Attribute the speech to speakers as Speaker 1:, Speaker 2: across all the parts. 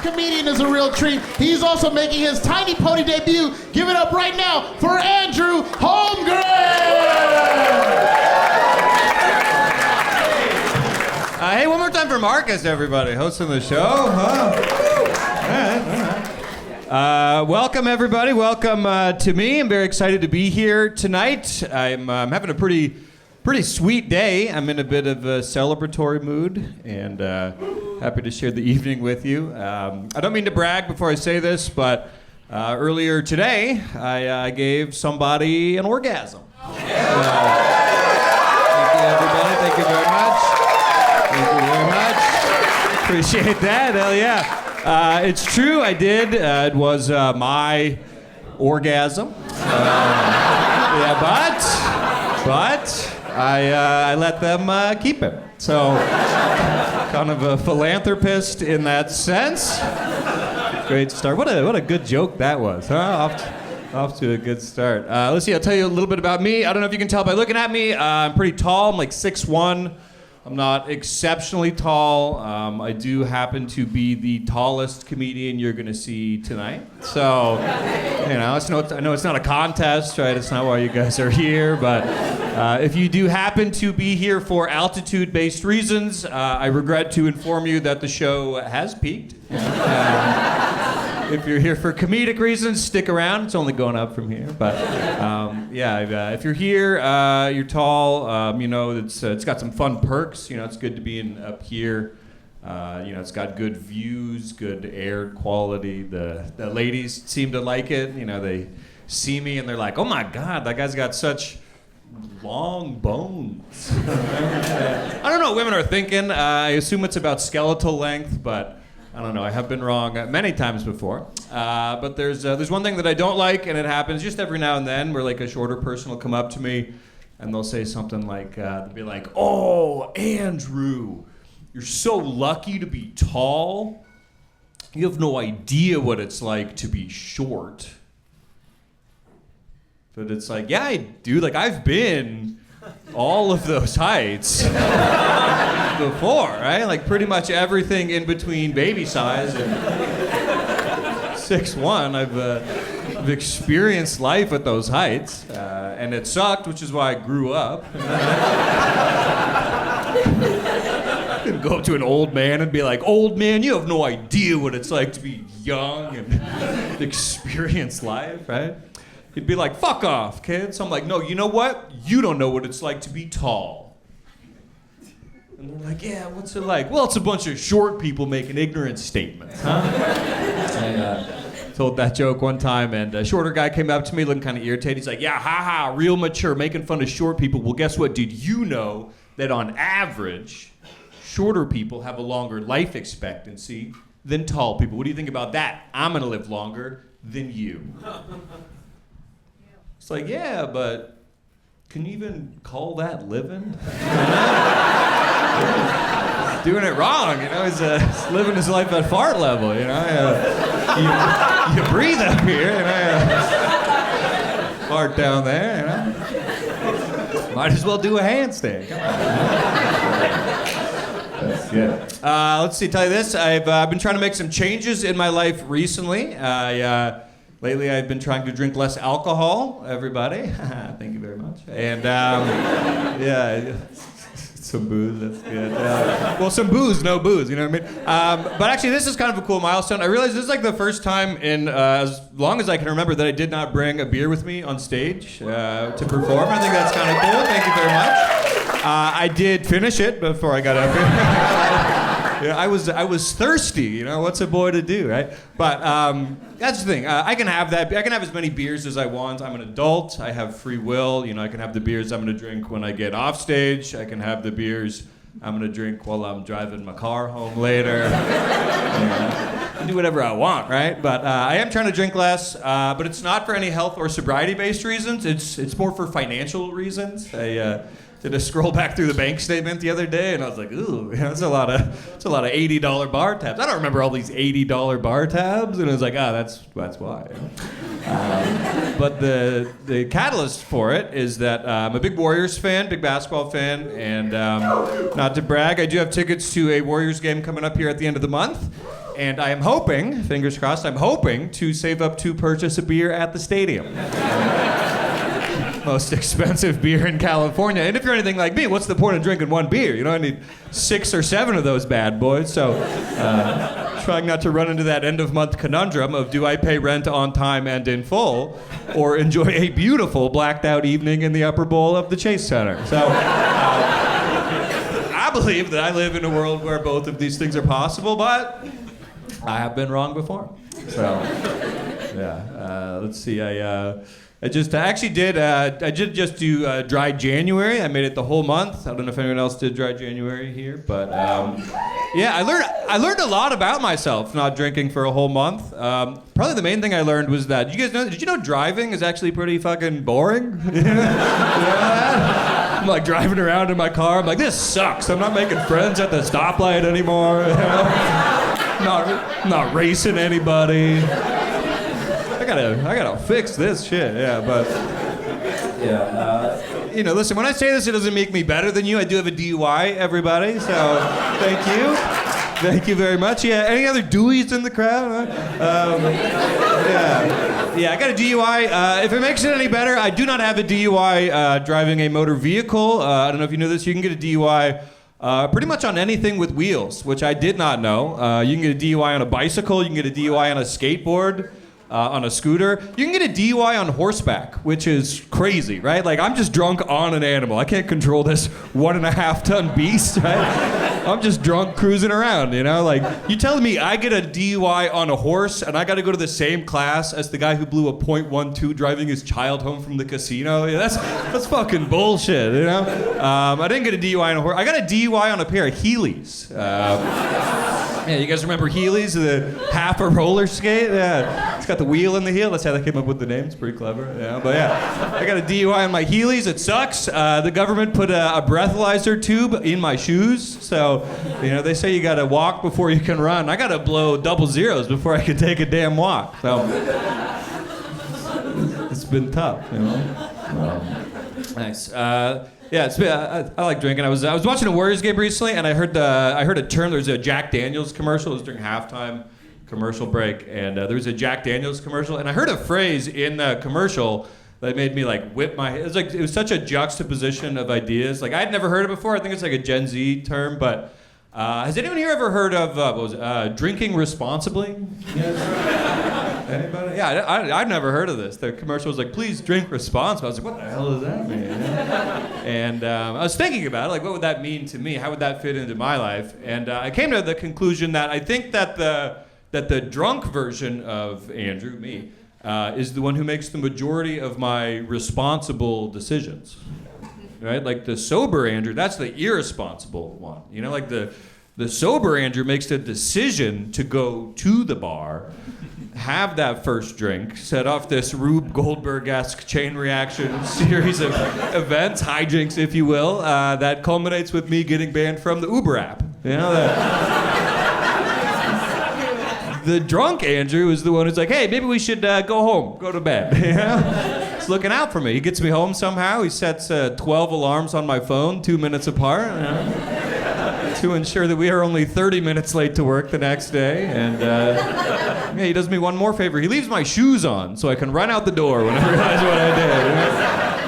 Speaker 1: next comedian is a real treat. He's also making his Tiny Pony debut. Give it up right now for Andrew Holmgren!
Speaker 2: Hey, one more time for Marcus, everybody, hosting the show. All right. Welcome, everybody. Welcome to me. I'm very excited to be here tonight. I'm having a pretty sweet day. I'm in a bit of a celebratory mood, and happy to share the evening with you. I don't mean to brag before I say this, but earlier today, I gave somebody an orgasm. Thank you, everybody. Thank you very much. Thank you very much. Appreciate that. Hell yeah. It's true, I did. It was my orgasm. But I let them keep it. So, kind of a philanthropist in that sense. Great start. What a good joke that was, huh? Off to a good start. Let's see, I'll tell you a little bit about me. I don't know if you can tell by looking at me. I'm pretty tall. I'm like 6'1". I'm not exceptionally tall. I do happen to be the tallest comedian you're going to see tonight. So, you know, I know it's not a contest, right? It's not why you guys are here. But if you do happen to be here for altitude-based reasons, I regret to inform you that the show has peaked. If you're here for comedic reasons, stick around. It's only going up from here. But if you're here, you're tall. You know, it's got some fun perks. You know, it's good to be up here. You know, it's got good views, good air quality. The ladies seem to like it. You know, they see me and they're like, "Oh my God, that guy's got such long bones." I don't know what women are thinking. I assume it's about skeletal length, but I don't know. I have been wrong many times before. But there's one thing that I don't like, and it happens just every now and then, where like a shorter person will come up to me, and they'll say something like, they'll be like, "Oh, Andrew, you're so lucky to be tall. You have no idea what it's like to be short." But it's like, yeah, I do. Like, I've been all of those heights before, right? Like pretty much everything in between baby size and 6'1". I've experienced life at those heights, and it sucked, which is why I grew up. I'd go up to an old man and be like, "Old man, you have no idea what it's like to be young and experience life," right? He'd be like, "Fuck off, kid." So I'm like, "No, you know what? You don't know what it's like to be tall." And they're like, "Yeah, what's it like?" "Well, it's a bunch of short people making ignorant statements, huh?" I told that joke one time, and a shorter guy came up to me looking kind of irritated. He's like, "Yeah, haha, real mature, making fun of short people." Well, guess what? Did you know that on average, shorter people have a longer life expectancy than tall people? What do you think about that? I'm going to live longer than you. It's like, yeah, but can you even call that living? Doing it wrong, you know. He's living his life at fart level, you know. You breathe up here, you know. Fart down there, you know. Might as well do a handstand. Come on. That's good. Let's see. Tell you this. I've been trying to make some changes in my life recently. Lately, I've been trying to drink less alcohol, everybody. Thank you very much. And, some booze, that's good. Well, some booze, no booze, you know what I mean? But actually, this is kind of a cool milestone. I realized this is like the first time in as long as I can remember that I did not bring a beer with me on stage to perform. I think that's kind of cool. Thank you very much. I did finish it before I got up here. Yeah, I was thirsty, you know, what's a boy to do, right? But that's the thing, I can have that, I can have as many beers as I want. I'm an adult, I have free will, you know, I can have the beers I'm gonna drink when I get off stage, I can have the beers I'm gonna drink while I'm driving my car home later. I can do whatever I want, right? But I am trying to drink less, but it's not for any health or sobriety-based reasons, it's more for financial reasons. I did a scroll back through the bank statement the other day, and I was like, ooh, that's a lot of $80 bar tabs. I don't remember all these $80 bar tabs, and I was like, that's why. But the catalyst for it is that I'm a big Warriors fan, big basketball fan, and not to brag, I do have tickets to a Warriors game coming up here at the end of the month. And I am hoping, fingers crossed, I'm hoping to save up to purchase a beer at the stadium. Most expensive beer in California. And if you're anything like me, what's the point of drinking one beer? You know, I need 6 or 7 of those bad boys. So, trying not to run into that end-of-month conundrum of do I pay rent on time and in full, or enjoy a beautiful blacked-out evening in the upper bowl of the Chase Center. So, I believe that I live in a world where both of these things are possible, but I have been wrong before. So, yeah. Let's see. I did just do dry January. I made it the whole month. I don't know if anyone else did dry January here, but yeah, I learned a lot about myself not drinking for a whole month. Probably the main thing I learned was that did you know driving is actually pretty fucking boring? You know that? I'm like driving around in my car. I'm like, this sucks. I'm not making friends at the stoplight anymore. You know? Not racing anybody. I gotta fix this shit. Yeah, but you know, listen. When I say this, it doesn't make me better than you. I do have a DUI, everybody. So thank you very much. Yeah. Any other Deweys in the crowd? Yeah. I got a DUI. If it makes it any better, I do not have a DUI driving a motor vehicle. I don't know if you know this. You can get a DUI. Pretty much on anything with wheels, which I did not know. You can get a DUI on a bicycle. You can get a DUI on a skateboard. On a scooter. You can get a DUI on horseback, which is crazy, right? Like, I'm just drunk on an animal. I can't control this 1.5-ton beast, right? I'm just drunk cruising around, you know? Like, you telling me I get a DUI on a horse and I got to go to the same class as the guy who blew a .12 driving his child home from the casino? Yeah, that's fucking bullshit, you know? I didn't get a DUI on a horse. I got a DUI on a pair of Heelys. Yeah, you guys remember Heelys, the half a roller skate? Yeah, it's got the wheel in the heel. That's how they came up with the name. It's pretty clever. Yeah, but yeah, I got a DUI on my Heelys. It sucks. The government put a breathalyzer tube in my shoes, so you know they say you got to walk before you can run. I got to blow double zeros before I can take a damn walk. So it's been tough, you know. Nice. Yeah, I like drinking. I was watching a Warriors game recently, and I heard a term. There was a Jack Daniels commercial. It was during halftime commercial break, and there was a Jack Daniels commercial, and I heard a phrase in the commercial that made me like whip my head. It was such a juxtaposition of ideas. Like I'd never heard it before. I think it's like a Gen Z term, but has anyone here ever heard of drinking responsibly? Anybody? Yeah, I'd never heard of this. The commercial was like, please drink responsibly. I was like, what the hell does that mean? And I was thinking about it, like, what would that mean to me? How would that fit into my life? And I came to the conclusion that I think that the drunk version of Andrew, me, is the one who makes the majority of my responsible decisions. Right? Like the sober Andrew, that's the irresponsible one. You know, like the sober Andrew makes the decision to go to the bar, have that first drink, set off this Rube Goldberg-esque chain reaction series of events, hijinks, if you will, that culminates with me getting banned from the Uber app. You know, the drunk Andrew is the one who's like, hey, maybe we should go home, go to bed. You know? He's looking out for me. He gets me home somehow. He sets 12 alarms on my phone, 2 minutes apart. You know? To ensure that we are only 30 minutes late to work the next day. And yeah, he does me one more favor. He leaves my shoes on so I can run out the door when I realize what I did. You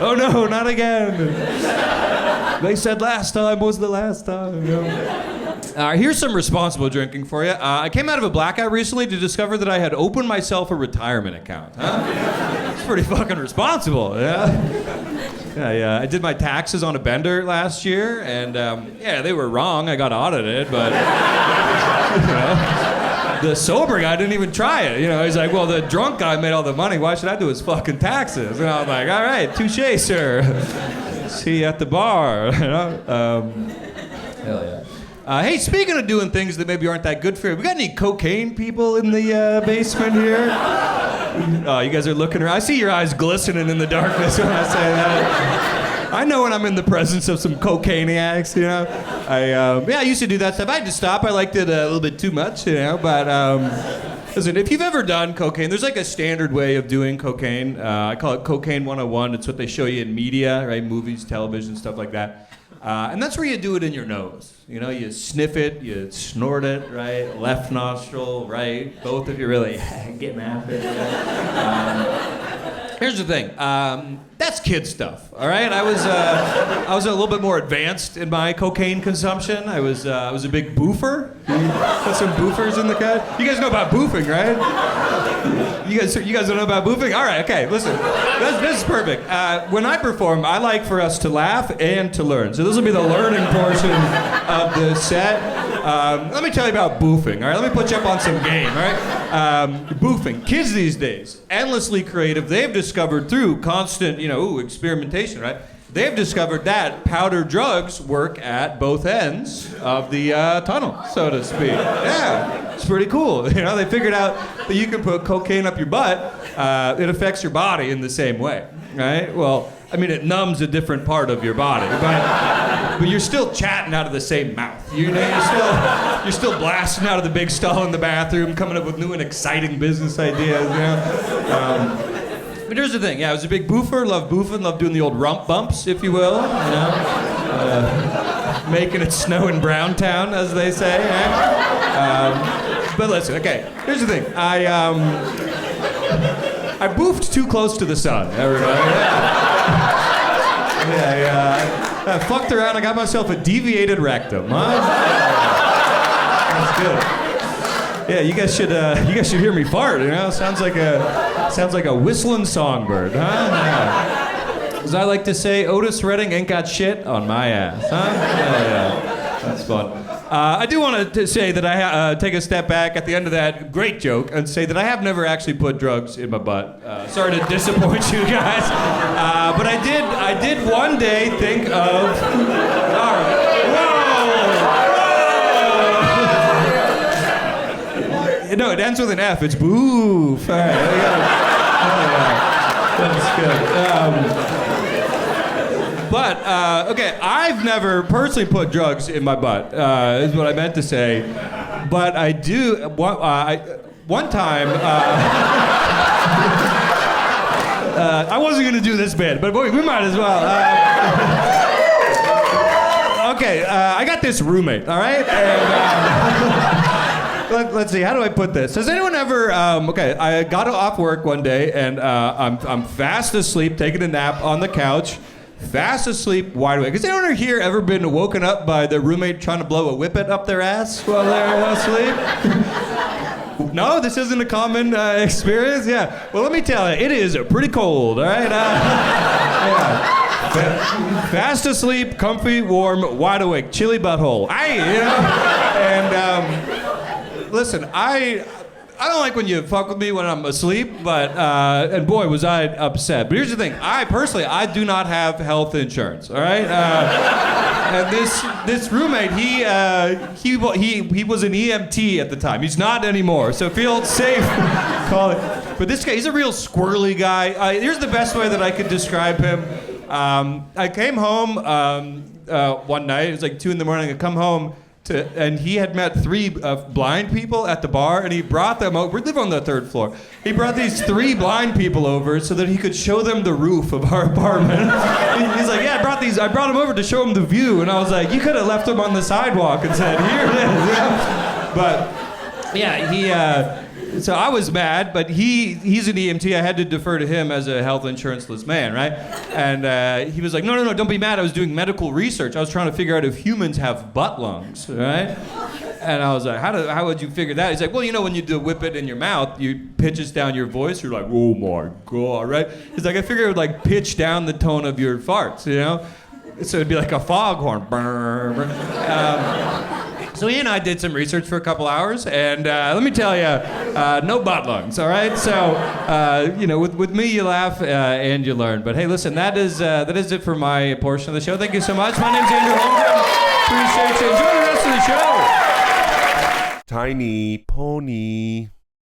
Speaker 2: know? Oh no, not again. They said last time was the last time. You know? Here's some responsible drinking for you. I came out of a blackout recently to discover that I had opened myself a retirement account. Huh? It's pretty fucking responsible, yeah? Yeah, I did my taxes on a bender last year, and yeah, they were wrong. I got audited, but you know, the sober guy didn't even try it. You know, he's like, well, the drunk guy made all the money. Why should I do his fucking taxes? And I'm like, all right, touche, sir. See you at the bar. You know? Hell yeah. Hey, speaking of doing things that maybe aren't that good for you, we got any cocaine people in the basement here? Oh, you guys are looking around. I see your eyes glistening in the darkness when I say that. I know when I'm in the presence of some cocainiacs, you know. I used to do that stuff. I had to stop. I liked it a little bit too much, you know. But listen, if you've ever done cocaine, there's like a standard way of doing cocaine. I call it Cocaine 101. It's what they show you in media, right? Movies, television, stuff like that. And that's where you do it in your nose. You know, you sniff it, you snort it, right? Left nostril, right? Both of you really getting after it. Here's the thing. That's kid stuff, all right? I was a little bit more advanced in my cocaine consumption. I was a big boofer. Put some boofers in the cut. You guys know about boofing, right? You guys don't know about boofing? All right, okay, listen. This is perfect. When I perform, I like for us to laugh and to learn. So this will be the learning portion of the set. Let me tell you about boofing, all right? Let me put you up on some game, all right? Boofing. Kids these days, endlessly creative. They've discovered through constant, experimentation, right? They've discovered that powder drugs work at both ends of the tunnel, so to speak. Yeah, it's pretty cool. They figured out that you can put cocaine up your butt. It affects your body in the same way, right? Well, I mean, it numbs a different part of your body, but you're still chatting out of the same mouth. You're still blasting out of the big stall in the bathroom, coming up with new and exciting business ideas. But here's the thing. Yeah, I was a big boofer. Love boofing. Love doing the old rump bumps, if you will. Making it snow in Browntown, as they say. Right? But listen. Okay. Here's the thing. I boofed too close to the sun. Everybody. I fucked around. I got myself a deviated rectum. Huh? That's good. Yeah, you guys should hear me fart. Sounds like a whistling songbird, huh? Yeah. As I like to say, Otis Redding ain't got shit on my ass, huh? Yeah. That's fun. I do want to say that I take a step back at the end of that great joke and say that I have never actually put drugs in my butt. Sorry to disappoint you guys, but I did one day think of. All right. No, it ends with an F. It's boof. All right. That's good. Okay, I've never personally put drugs in my butt, is what I meant to say. But I do. One time, I wasn't going to do this bit, but boy, we might as well. Okay, I got this roommate, all right? And, let's see, how do I put this? Has anyone ever, I got off work one day and I'm fast asleep, taking a nap on the couch, fast asleep, wide awake. Has anyone here ever been woken up by their roommate trying to blow a whippet up their ass while they're asleep? No, this isn't a common experience? Yeah. Well, let me tell you, it is pretty cold, all right? Yeah. Fast asleep, comfy, warm, wide awake, chilly butthole. Listen, I don't like when you fuck with me when I'm asleep, but and boy was I upset. But here's the thing: I do not have health insurance. All right, and this roommate, he was an EMT at the time. He's not anymore, so feel safe. Call it. But this guy, he's a real squirrely guy. Here's the best way that I could describe him. I came home one night. It was like 2 a.m. I come home. And he had met 3 blind people at the bar, and he brought them over. We live on the 3rd floor. He brought these 3 blind people over so that he could show them the roof of our apartment. He's like, yeah, I brought them over to show them the view. And I was like, you could have left them on the sidewalk and said, here it is. Yeah. But yeah, so I was mad, but he's an EMT. I had to defer to him as a health insurance-less man, right? And he was like, no, don't be mad. I was doing medical research. I was trying to figure out if humans have butt lungs, right? And I was like, how would you figure that? He's like, well, when you do whip it in your mouth, you pitches down your voice. You're like, oh my God, right? He's like, I figured it would like pitch down the tone of your farts, So it'd be like a foghorn. So he and I did some research for a couple hours, and let me tell you, no butt lungs, all right? So, with me you laugh and you learn. But hey, listen, that is it for my portion of the show. Thank you so much. My name's Andrew Holmgren. Appreciate you. Enjoy the rest of the show.
Speaker 3: Tiny pony.